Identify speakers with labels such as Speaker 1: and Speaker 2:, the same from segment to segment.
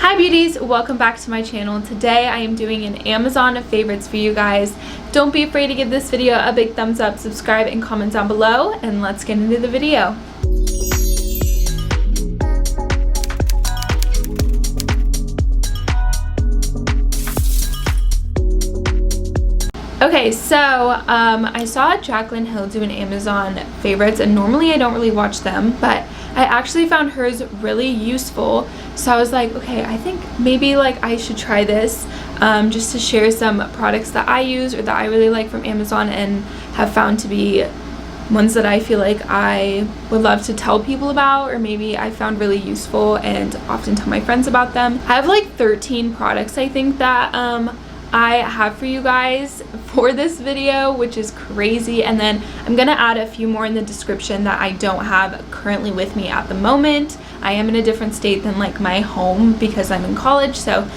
Speaker 1: Hi beauties, welcome back to my channel. Today I am doing an Amazon favorites for you guys. Don't be afraid to give this video a big thumbs up, subscribe, and comment down below, and let's get into the video. Okay, so I saw Jaclyn Hill do an Amazon favorites, and normally I don't really watch them, but I actually found hers really useful. So I was like, okay, I think maybe like I should try this just to share some products that I use or that I really like from Amazon and have found to be ones that I feel like I would love to tell people about, or maybe I found really useful and often tell my friends about them. I have like 13 products I think that I have for you guys for this video, which is crazy, and then I'm gonna add a few more in the description that I don't have currently with me at the moment. I am in a different state than like my home because I'm in college, so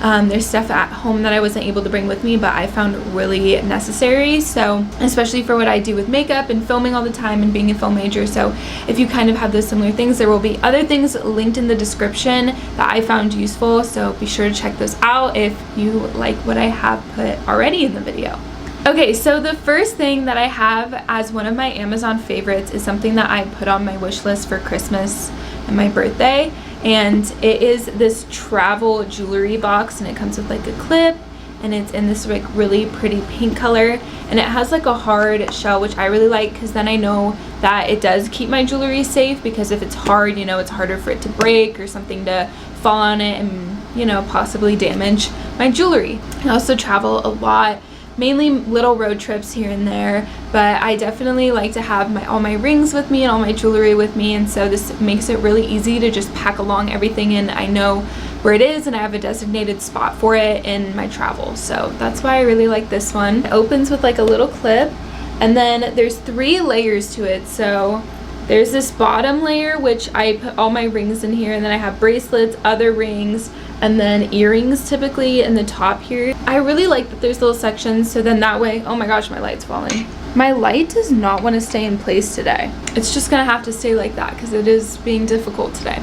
Speaker 1: there's stuff at home that I wasn't able to bring with me, but I found really necessary, so especially for what I do with makeup and filming all the time and being a film major. So if you kind of have those similar things, there will be other things linked in the description that I found useful, so be sure to check those out if you like what I have put already in the video. Okay, so the first thing that I have as one of my Amazon favorites is something that I put on my wish list for Christmas and my birthday, and it is this travel jewelry box, and it comes with like a clip, and it's in this like really pretty pink color, and it has like a hard shell, which I really like because then I know that it does keep my jewelry safe, because if it's hard, you know, it's harder for it to break or something to fall on it and, you know, possibly damage my jewelry. I also travel a lot, mainly little road trips here and there, but I definitely like to have all my rings with me and all my jewelry with me, and so this makes it really easy to just pack along everything, and I know where it is and I have a designated spot for it in my travel, so that's why I really like this one. It opens with like a little clip, and then there's 3 layers to it. So there's this bottom layer, which I put all my rings in here, and then I have bracelets, other rings, and then earrings typically in the top here. I really like that there's little sections, so then that way, oh my gosh, my light's falling. My light does not want to stay in place today. It's just gonna have to stay like that because it is being difficult today.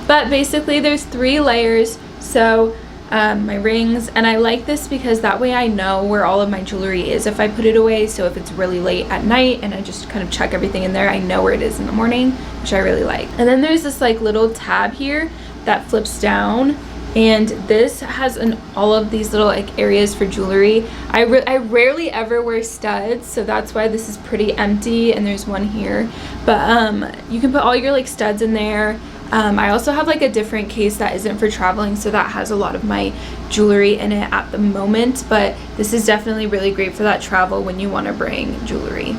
Speaker 1: But basically there's 3 layers, so my rings, and I like this because that way I know where all of my jewelry is if I put it away. So if it's really late at night and I just kind of check everything in there, I know where it is in the morning, which I really like. And then there's this like little tab here that flips down, and this has all of these little like areas for jewelry. I rarely ever wear studs, so that's why this is pretty empty, and there's one here, but you can put all your like studs in there. I also have like a different case that isn't for traveling, so that has a lot of my jewelry in it at the moment, but this is definitely really great for that travel when you want to bring jewelry.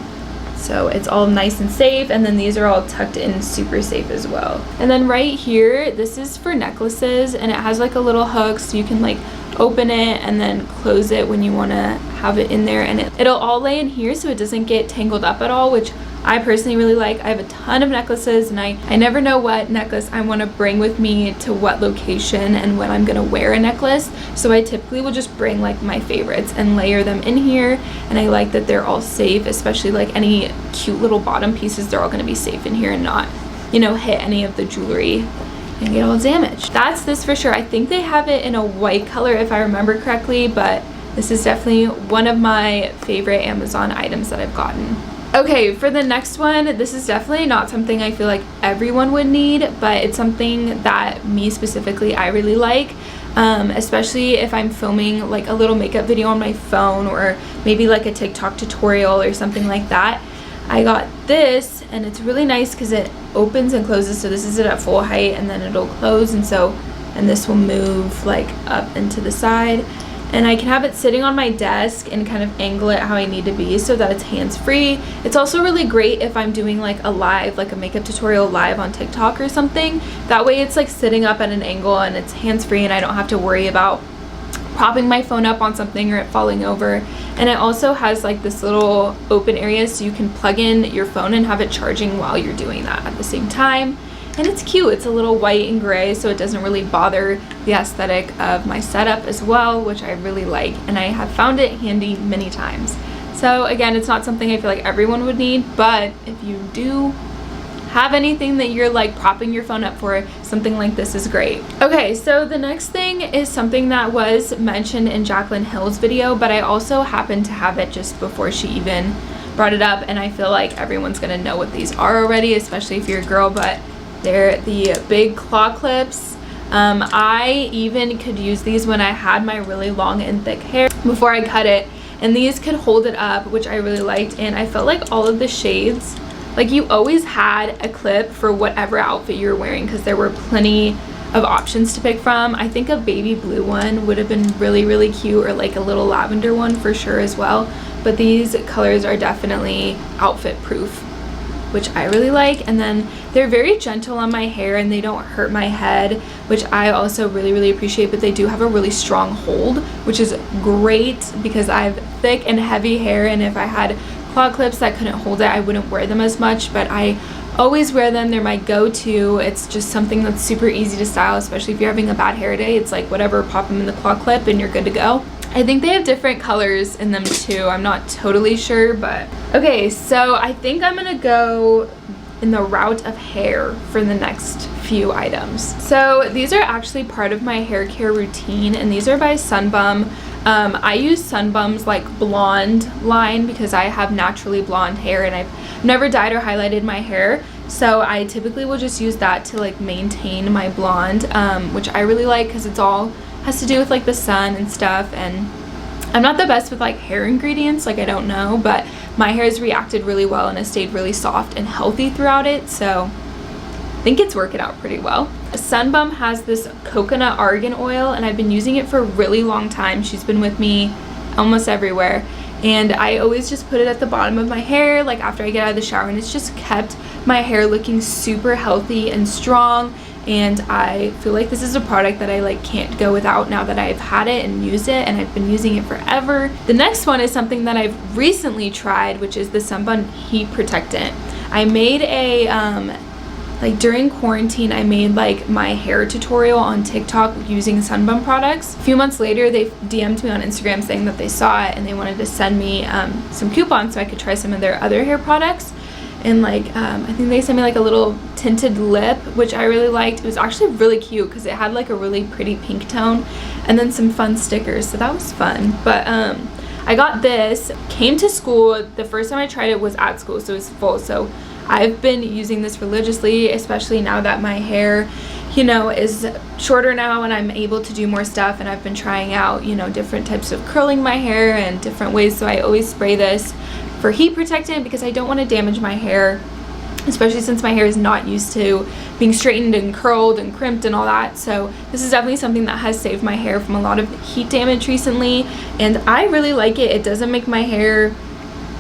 Speaker 1: So it's all nice and safe, and then these are all tucked in super safe as well. And then right here, this is for necklaces, and it has like a little hook so you can like open it and then close it when you want to have it in there, and it'll all lay in here so it doesn't get tangled up at all, which I personally really like. I have a ton of necklaces, and I never know what necklace I want to bring with me to what location and when I'm gonna wear a necklace, so I typically will just bring like my favorites and layer them in here, and I like that they're all safe, especially like any cute little bottom pieces. They're all gonna be safe in here and not, you know, hit any of the jewelry and get all damaged. That's this for sure. I think they have it in a white color if I remember correctly, but this is definitely one of my favorite Amazon items that I've gotten. Okay, for the next one, this is definitely not something I feel like everyone would need, but it's something that me specifically I really like, especially if I'm filming like a little makeup video on my phone, or maybe like a TikTok tutorial or something like that. I got this, and it's really nice because it opens and closes, so this is it at full height, and then it'll close, and this will move like up and to the side, and I can have it sitting on my desk and kind of angle it how I need to be so that it's hands-free. It's also really great if I'm doing like a live, like a makeup tutorial live on TikTok or something. That way it's like sitting up at an angle and it's hands-free, and I don't have to worry about propping my phone up on something or it falling over. And it also has like this little open area so you can plug in your phone and have it charging while you're doing that at the same time. And it's cute. It's a little white and gray, so it doesn't really bother the aesthetic of my setup as well, which I really like, and I have found it handy many times. So again, it's not something I feel like everyone would need, but if you do, have anything that you're like propping your phone up for, something like this is great. Okay, so the next thing is something that was mentioned in Jaclyn Hill's video, but I also happened to have it just before she even brought it up, and I feel like everyone's gonna know what these are already, especially if you're a girl, but they're the big claw clips. I even could use these when I had my really long and thick hair before I cut it, and these could hold it up, which I really liked. And I felt like all of the shades, like you always had a clip for whatever outfit you were wearing, because there were plenty of options to pick from. I think a baby blue one would have been really cute, or like a little lavender one for sure as well, but these colors are definitely outfit proof, which I really like. And then they're very gentle on my hair and they don't hurt my head, which I also really appreciate, but they do have a really strong hold, which is great because I have thick and heavy hair, and if I had claw clips that couldn't hold it, I wouldn't wear them as much, but I always wear them. They're my go-to. It's just something that's super easy to style, especially if you're having a bad hair day. It's like whatever, pop them in the claw clip and you're good to go. I think they have different colors in them too. I'm not totally sure, but okay, so I think I'm gonna go in the route of hair for the next few items. So these are actually part of my hair care routine, and these are by Sunbum. I use Sunbum's like blonde line because I have naturally blonde hair and I've never dyed or highlighted my hair, so I typically will just use that to like maintain my blonde, which I really like because it's all has to do with like the sun and stuff. And I'm not the best with like hair ingredients, like I don't know, but my hair has reacted really well and has stayed really soft and healthy throughout it, so I think it's working out pretty well. Sunbum has this coconut argan oil, and I've been using it for a really long time. She's been with me almost everywhere, and I always just put it at the bottom of my hair like after I get out of the shower, and it's just kept my hair looking super healthy and strong. And I feel like this is a product that I like can't go without now that I've had it and used it, and I've been using it forever. The next one is something that I've recently tried, which is the Sunbum Heat Protectant. I made a like during quarantine, I made like my hair tutorial on TikTok using Sunbum products. A few months later, they DM'd me on Instagram saying that they saw it and they wanted to send me some coupons so I could try some of their other hair products. And like I think they sent me like a little tinted lip, which I really liked. It was actually really cute because it had like a really pretty pink tone, and then some fun stickers, so that was fun. But I got this, came to school. The first time I tried it was at school, so it was full. So I've been using this religiously, especially now that my hair, you know, is shorter now and I'm able to do more stuff, and I've been trying out, you know, different types of curling my hair and different ways. So I always spray this for heat protectant because I don't want to damage my hair, especially since my hair is not used to being straightened and curled and crimped and all that. So this is definitely something that has saved my hair from a lot of heat damage recently, and I really like it. It doesn't make my hair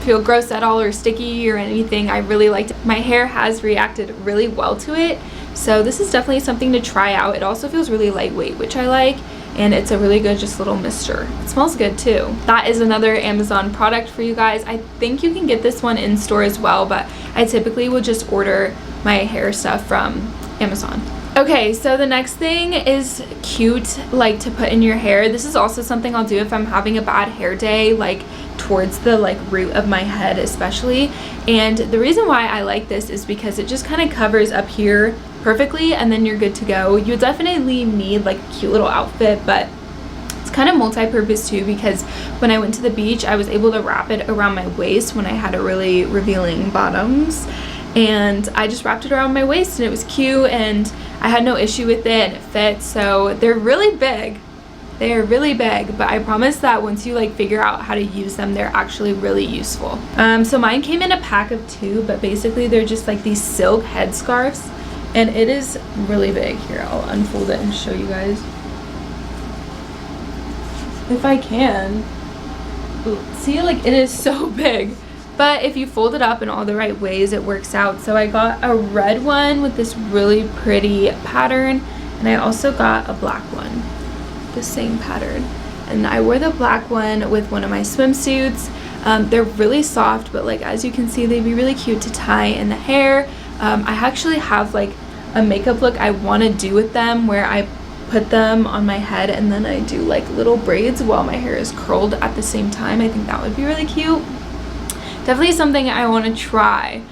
Speaker 1: feel gross at all or sticky or anything. I really liked it. My hair has reacted really well to it, so this is definitely something to try out. It also feels really lightweight, which I like, and it's a really good just little mister. It smells good too. That is another Amazon product for you guys. I think you can get this one in store as well, but I typically will just order my hair stuff from Amazon. Okay, so the next thing is cute, like to put in your hair. This is also something I'll do if I'm having a bad hair day, like towards the like root of my head especially. And the reason why I like this is because it just kind of covers up here perfectly, and then you're good to go. You definitely need like a cute little outfit, but it's kind of multi-purpose too, because when I went to the beach I was able to wrap it around my waist when I had a really revealing bottoms, and I just wrapped it around my waist and it was cute and I had no issue with it and it fits. So they're really big. They are really big, but I promise that once you like figure out how to use them, they're actually really useful. So mine came in a pack of 2, but basically they're just like these silk headscarves, and it is really big. Here, I'll unfold it and show you guys if I can. Ooh, see, like it is so big, but if you fold it up in all the right ways, it works out. So I got a red one with this really pretty pattern, and I also got a black one, the same pattern, and I wore the black one with one of my swimsuits. They're really soft, but like as you can see, they'd be really cute to tie in the hair. I actually have like a makeup look I want to do with them where I put them on my head and then I do like little braids while my hair is curled at the same time. I think that would be really cute. Definitely something I want to try.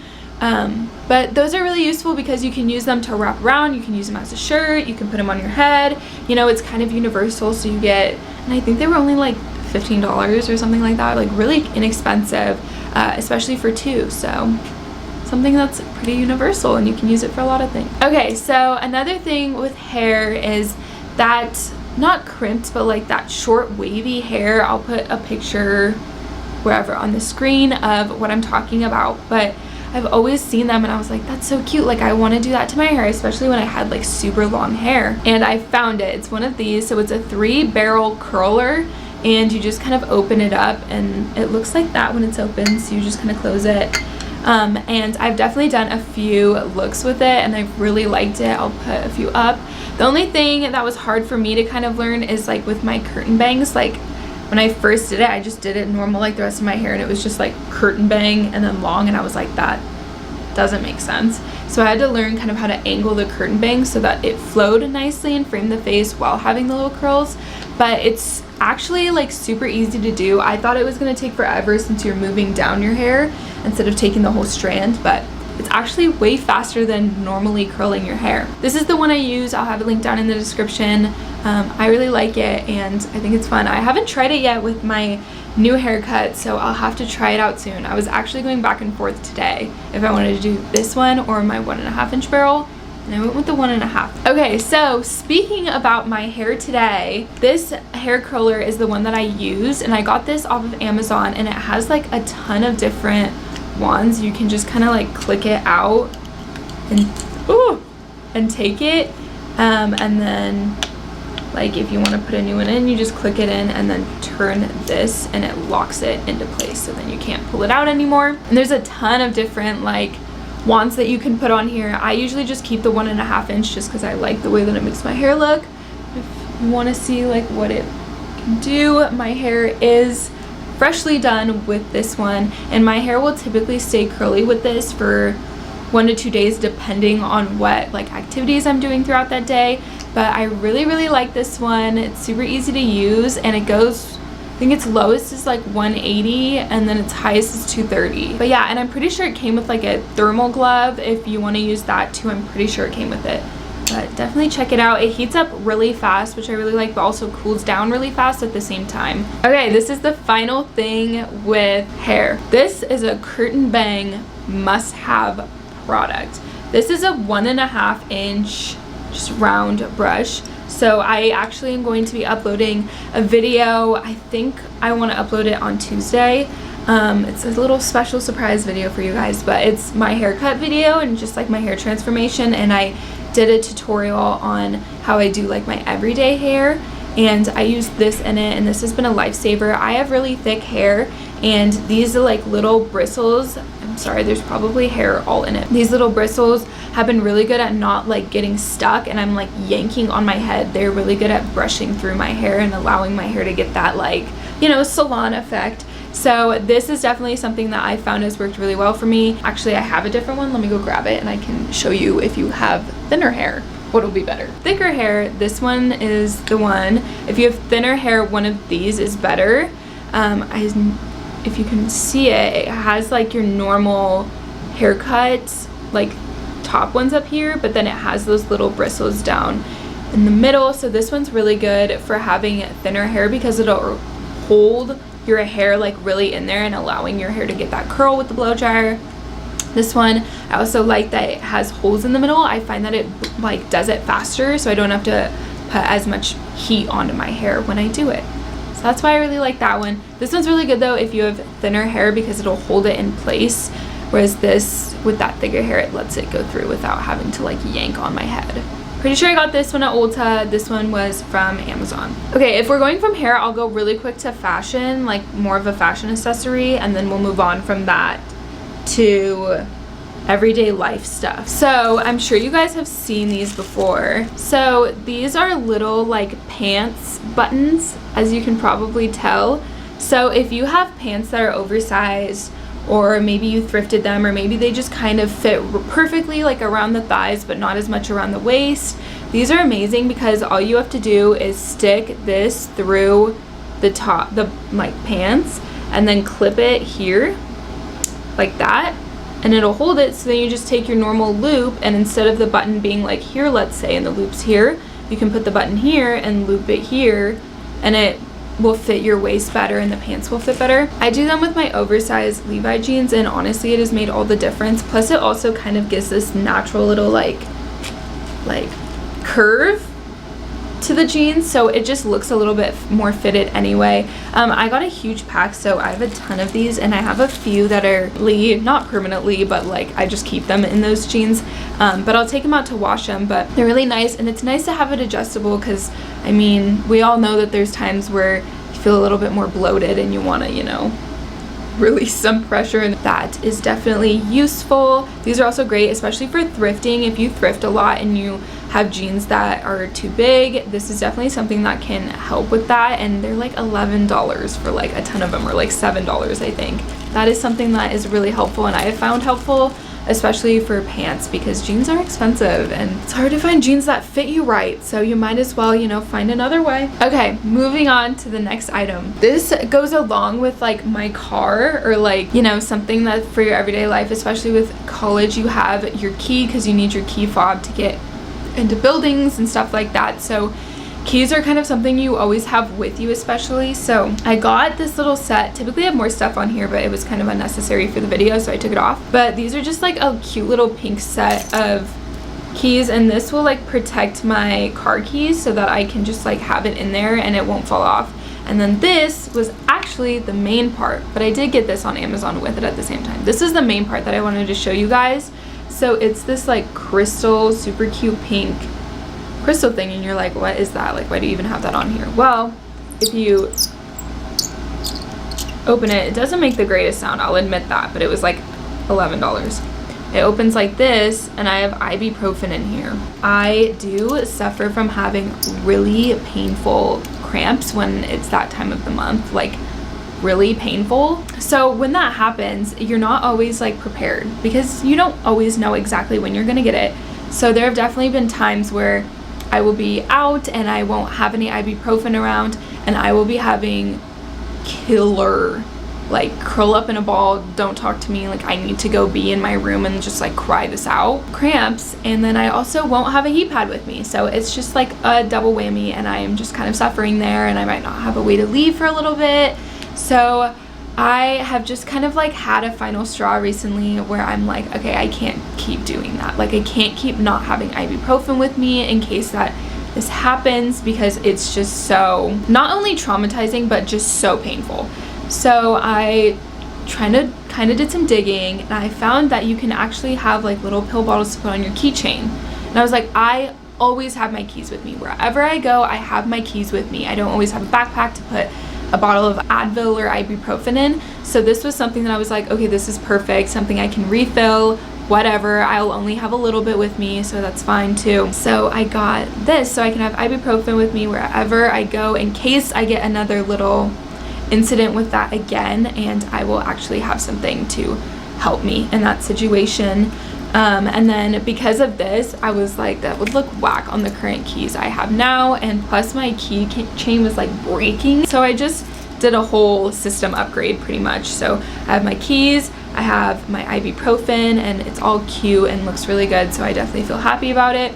Speaker 1: But those are really useful because you can use them to wrap around, you can use them as a shirt, you can put them on your head, you know, it's kind of universal. So you get, and I think they were only like $15 or something like that, like really inexpensive, especially for two. So something that's pretty universal and you can use it for a lot of things. Okay, so another thing with hair is that, not crimped, but like that short wavy hair. I'll put a picture wherever on the screen of what I'm talking about, but I've always seen them and I was like, that's so cute, like I want to do that to my hair, especially when I had like super long hair. And I found it. It's one of these. So it's a 3-barrel curler, and you just kind of open it up and it looks like that when it's open, so you just kind of close it. And I've definitely done a few looks with it and I've really liked it. I'll put a few up. The only thing that was hard for me to kind of learn is like with my curtain bangs, like when I first did it, I just did it normal like the rest of my hair, and it was just like curtain bang and then long, and I was like, that doesn't make sense. So I had to learn kind of how to angle the curtain bang so that it flowed nicely and framed the face while having the little curls. But it's actually like super easy to do. I thought it was going to take forever since you're moving down your hair instead of taking the whole strand, but it's actually way faster than normally curling your hair. This is the one I use. I'll have it linked down in the description. I really like it and I think it's fun. I haven't tried it yet with my new haircut, so I'll have to try it out soon. I was actually going back and forth today if I wanted to do this one or my 1.5 inch barrel, and I went with the 1.5. Okay, so speaking about my hair today, this hair curler is the one that I use, and I got this off of Amazon, and it has like a ton of different wands. You can just kind of like click it out and take it, and then like if you want to put a new one in, you just click it in and then turn this and it locks it into place, so then you can't pull it out anymore. And there's a ton of different like wands that you can put on here. I usually just keep the 1.5 inch just because I like the way that it makes my hair look. If you want to see like what it can do, my hair is freshly done with this one, and my hair will typically stay curly with this for 1 to 2 days depending on what like activities I'm doing throughout that day. But I really like this one. It's super easy to use, and it goes, I think its lowest is like 180 and then its highest is 230. But yeah, and I'm pretty sure it came with like a thermal glove if you want to use that too. I'm pretty sure it came with it. But definitely check it out. It heats up really fast, which I really like, but also cools down really fast at the same time. Okay, this is the final thing with hair. This is a curtain bang must-have product. This is a 1.5 inch just round brush. So I actually am going to be uploading a video. I think I want to upload it on Tuesday. It's a little special surprise video for you guys, but it's my haircut video and just like my hair transformation, and I did a tutorial on how I do like my everyday hair, and I used this in it, and this has been a lifesaver. I have really thick hair, and these are like little bristles. I'm sorry, there's probably hair all in it. These little bristles have been really good at not like getting stuck and I'm like yanking on my head. They're really good at brushing through my hair and allowing my hair to get that like, you know, salon effect. So this is definitely something that I found has worked really well for me. Actually, I have a different one. Let me go grab it and I can show you if you have thinner hair what'll be better. Thicker hair, this one is the one. If you have thinner hair, one of these is better. If you can see it, it has like your normal haircut, like top ones up here, but then it has those little bristles down in the middle. So this one's really good for having thinner hair because it'll hold your hair like really in there and allowing your hair to get that curl with the blow dryer. This one, I also like that it has holes in the middle. I find that it like does it faster, so I don't have to put as much heat onto my hair when I do it. So that's why I really like that one. This one's really good though if you have thinner hair because it'll hold it in place, whereas this, with that thicker hair, it lets it go through without having to like yank on my head. Pretty sure I got this one at Ulta. This one was from Amazon. Okay, if we're going from hair, I'll go really quick to fashion, like more of a fashion accessory, and then we'll move on from that to everyday life stuff. So I'm sure you guys have seen these before. So these are little like pants buttons, as you can probably tell. So if you have pants that are oversized, or maybe you thrifted them, or maybe they just kind of fit perfectly like around the thighs but not as much around the waist, these are amazing because all you have to do is stick this through the top, the like pants, and then clip it here like that, and it'll hold it. So then you just take your normal loop, and instead of the button being like here, let's say, and the loop's here, you can put the button here and loop it here, and it will fit your waist better and the pants will fit better. I do them with my oversized Levi jeans, and honestly it has made all the difference. Plus it also kind of gives this natural little like curve to the jeans, so it just looks a little bit more fitted anyway. I got a huge pack, so I have a ton of these, and I have a few that are not permanently, but like I just keep them in those jeans, but I'll take them out to wash them. But they're really nice, and it's nice to have it adjustable, because I mean, we all know that there's times where you feel a little bit more bloated and you want to, you know, release some pressure, and that is definitely useful. These are also great, especially for thrifting. If you thrift a lot and you have jeans that are too big, this is definitely something that can help with that. And they're like $11 for like a ton of them, or like $7 I think. That is something that is really helpful, and I have found helpful, especially for pants, because jeans are expensive and it's hard to find jeans that fit you right, so you might as well, you know, find another way. Okay, moving on to the next item. This goes along with like my car, or like, you know, something that for your everyday life, especially with college. You have your key, because you need your key fob to get into buildings and stuff like that. So keys are kind of something you always have with you, especially. So I got this little set. Typically I have more stuff on here, but it was kind of unnecessary for the video, so I took it off. But these are just like a cute little pink set of keys, and this will like protect my car keys so that I can just like have it in there and it won't fall off. And then this was actually the main part, but I did get this on Amazon with it at the same time. This is the main part that I wanted to show you guys. So it's this like crystal, super cute pink crystal thing, and you're like, what is that? Like, why do you even have that on here? Well, if you open it, it doesn't make the greatest sound, I'll admit that, but it was like $11. It opens like this, and I have ibuprofen in here. I do suffer from having really painful cramps when it's that time of the month, like really painful. So when that happens, you're not always like prepared, because you don't always know exactly when you're gonna get it. So there have definitely been times where I will be out and I won't have any ibuprofen around, and I will be having killer, like curl up in a ball, don't talk to me, like I need to go be in my room and just like cry this out, cramps. And then I also won't have a heat pad with me, so it's just like a double whammy, and I am just kind of suffering there, and I might not have a way to leave for a little bit. So I have just kind of like had a final straw recently where I'm like, okay, I can't keep doing that. Like I can't keep not having ibuprofen with me in case that this happens, because it's just so not only traumatizing but just so painful. So I kind of did some digging, and I found that you can actually have like little pill bottles to put on your keychain. And I was like, I always have my keys with me. Wherever I go, I have my keys with me. I don't always have a backpack to put a bottle of Advil or ibuprofen in. So this was something that I was like, okay, this is perfect, something I can refill, whatever. I'll only have a little bit with me, so that's fine too. So I got this so I can have ibuprofen with me wherever I go, in case I get another little incident with that again, and I will actually have something to help me in that situation. And then because of this, I was like, that would look whack on the current keys I have now, and plus my key chain was like breaking, so I just did a whole system upgrade pretty much. So I have my keys, I have my ibuprofen, and it's all cute and looks really good, so I definitely feel happy about it.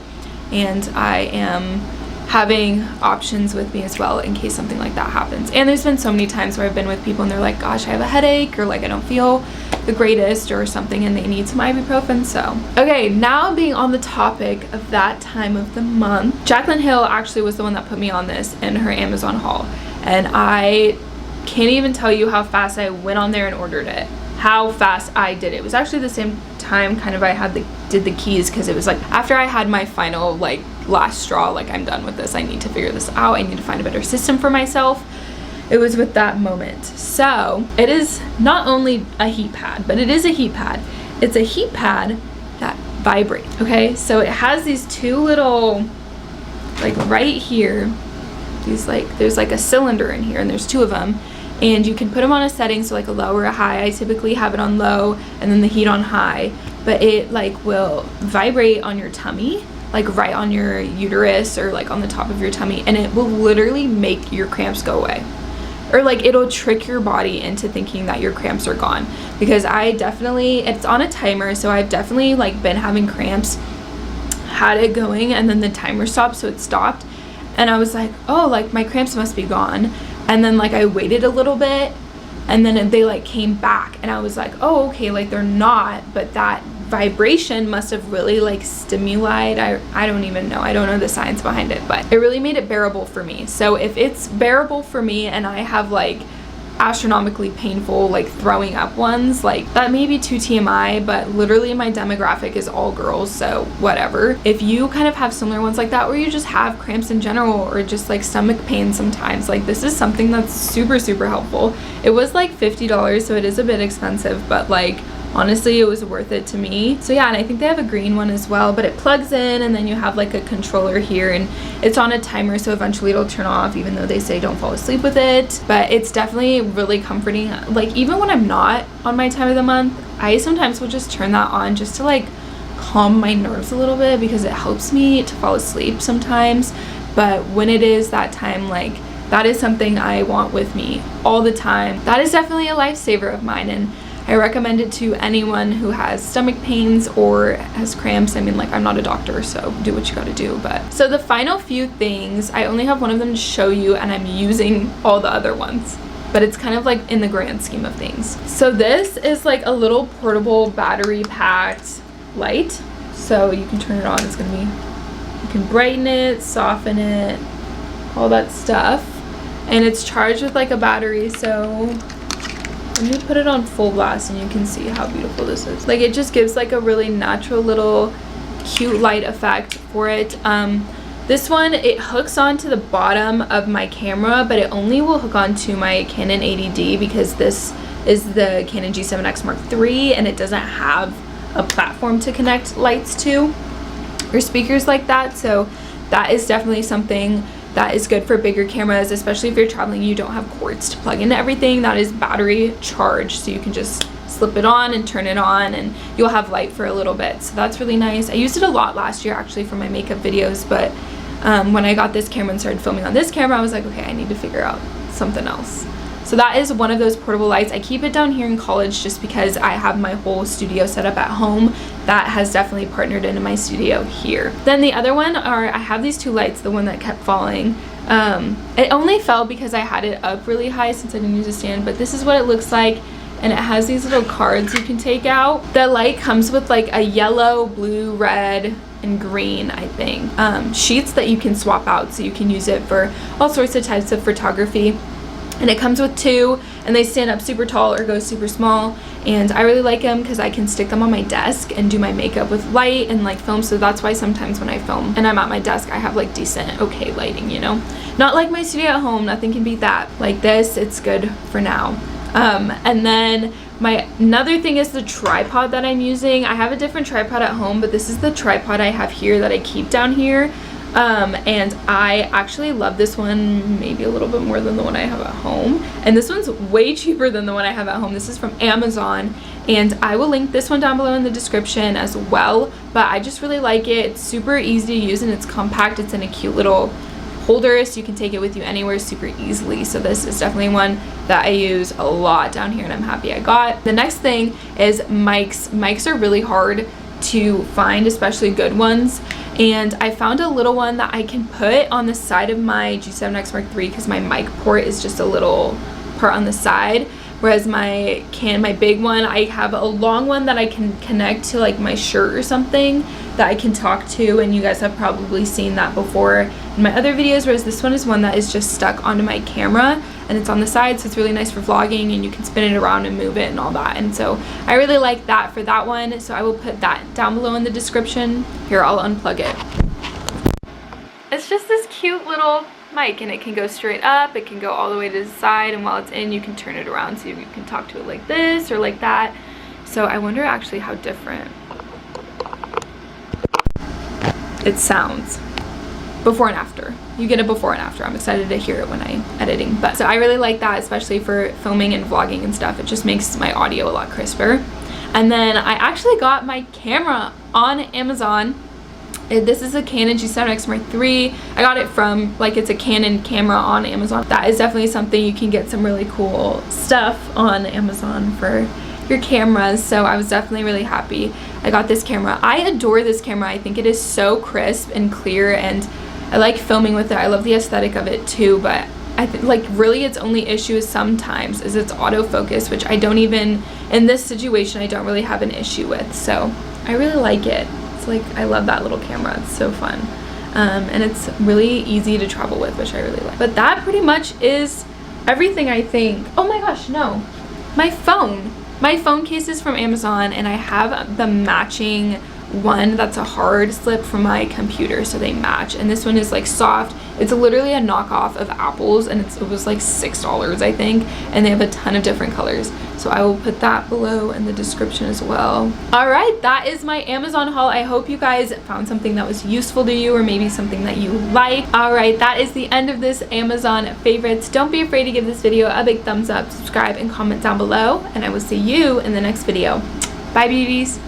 Speaker 1: And I am having options with me as well in case something like that happens. And there's been so many times where I've been with people and they're like, gosh, I have a headache, or like I don't feel the greatest or something, and they need some ibuprofen. So okay, now being on the topic of that time of the month, Jaclyn Hill actually was the one that put me on this in her Amazon haul, and I can't even tell you how fast I went on there and ordered it, how fast I did it. It was actually the same time kind of I did the keys, because it was like after I had my final like last straw, like I'm done with this, I need to figure this out, I need to find a better system for myself. It was with that moment. So it is not only a heat pad, but it is a heat pad. It's a heat pad that vibrates. Okay, so it has these two little, like right here, these like, there's like a cylinder in here, and there's two of them, and you can put them on a setting, so like a low or a high. I typically have it on low and then the heat on high, but it like will vibrate on your tummy, like right on your uterus or like on the top of your tummy, and it will literally make your cramps go away. or like it'll trick your body into thinking that your cramps are gone, because it's on a timer, so I've definitely like been having cramps, had it going, and then the timer stopped, so it stopped, and I was like, oh, like my cramps must be gone. And then like I waited a little bit, and then they like came back, and I was like, oh, okay, like they're not, but that vibration must have really like stimulated. I don't even know, I don't know the science behind it, but it really made it bearable for me. So if it's bearable for me and I have like astronomically painful like throwing up ones, like that may be too TMI, but literally my demographic is all girls, so whatever. If you kind of have similar ones like that, or you just have cramps in general, or just like stomach pain sometimes, like this is something that's super helpful. It was like $50, so it is a bit expensive, but like honestly it was worth it to me. So yeah, and I think they have a green one as well, but it plugs in, and then you have like a controller here, and it's on a timer, so eventually it'll turn off, even though they say don't fall asleep with it. But it's definitely really comforting. Like even when I'm not on my time of the month, I sometimes will just turn that on just to like calm my nerves a little bit, because it helps me to fall asleep sometimes. But when it is that time, like that is something I want with me all the time. That is definitely a lifesaver of mine, and I recommend it to anyone who has stomach pains or has cramps. I mean, like, I'm not a doctor, so do what you gotta do. But so the final few things, I only have one of them to show you, and I'm using all the other ones, but it's kind of like in the grand scheme of things. So this is like a little portable battery packed light, so you can turn it on. It's gonna be, you can brighten it, soften it, all that stuff, and it's charged with like a battery. So let me put it on full blast and you can see how beautiful this is. Like it just gives like a really natural little cute light effect for it. This one, it hooks onto the bottom of my camera, but it only will hook onto my Canon 80D, because this is the Canon G7X Mark III, and it doesn't have a platform to connect lights to or speakers like that. So that is definitely something that is good for bigger cameras, especially if you're traveling, you don't have cords to plug into everything. That is battery charged, so you can just slip it on and turn it on, and you'll have light for a little bit. So that's really nice. I used it a lot last year actually for my makeup videos, but when I got this camera and started filming on this camera, I was like, okay, I need to figure out something else. So that is one of those portable lights. I keep it down here in college just because I have my whole studio set up at home. That has definitely partnered into my studio here. Then the other one I have these two lights, the one that kept falling. It only fell because I had it up really high since I didn't use a stand, but this is what it looks like, and it has these little cards you can take out. The light comes with like a yellow, blue, red, and green, I think, sheets that you can swap out, so you can use it for all sorts of types of photography. And it comes with two, and they stand up super tall or go super small, and I really like them because I can stick them on my desk and do my makeup with light and like film. So that's why sometimes when I film and I'm at my desk, I have like decent okay lighting, you know, not like my studio at home, nothing can beat that. Like this, it's good for now. And then another thing is the tripod that I'm using. I have a different tripod at home, but this is the tripod I have here that I keep down here. And I actually love this one maybe a little bit more than the one I have at home, and this one's way cheaper than the one I have at home. This is from Amazon, and I will link this one down below in the description as well, but I just really like it. It's super easy to use and it's compact. It's in a cute little holder, so you can take it with you anywhere super easily. So this is definitely one that I use a lot down here, and I'm happy I got. The next thing is mics. Mics are really hard to find, especially good ones, and I found a little one that I can put on the side of my G7X Mark III, because my mic port is just a little part on the side, whereas my big one, I have a long one that I can connect to like my shirt or something that I can talk to, and you guys have probably seen that before in my other videos, whereas this one is one that is just stuck onto my camera and it's on the side, so it's really nice for vlogging, and you can spin it around and move it and all that. And so I really like that for that one, so I will put that down below in the description. Here, I'll unplug it. It's just this cute little mic, and it can go straight up, it can go all the way to the side, and while it's in, you can turn it around so you can talk to it like this or like that. So I wonder actually how different it sounds before and after. You get a before and after. I'm excited to hear it when I'm editing. But so I really like that, especially for filming and vlogging and stuff. It just makes my audio a lot crisper. And then I actually got my camera on Amazon. This is a Canon G7X Mark III. I got it from, like, it's a Canon camera on Amazon. That is definitely something you can get some really cool stuff on Amazon for your cameras, so I was definitely really happy I got this camera. I adore this camera. I think it is so crisp and clear, and I like filming with it. I love the aesthetic of it too, but I think, like, really its only issue is sometimes is its autofocus, which I don't even, in this situation, I don't really have an issue with, so I really like it. It's like, I love that little camera. It's so fun. And it's really easy to travel with, which I really like. But that pretty much is everything, I think. Oh my gosh, no. My phone. My phone case is from Amazon, and I have the matching one that's a hard slip from my computer, so they match. And this one is like soft. It's literally a knockoff of Apple's, and it was like $6, I think, and they have a ton of different colors, so I will put that below in the description as well. All right, that is my Amazon haul. I hope you guys found something that was useful to you, or maybe something that you like. All right, that is the end of this Amazon favorites. Don't be afraid to give this video a big thumbs up, subscribe, and comment down below, and I will see you in the next video. Bye, beauties.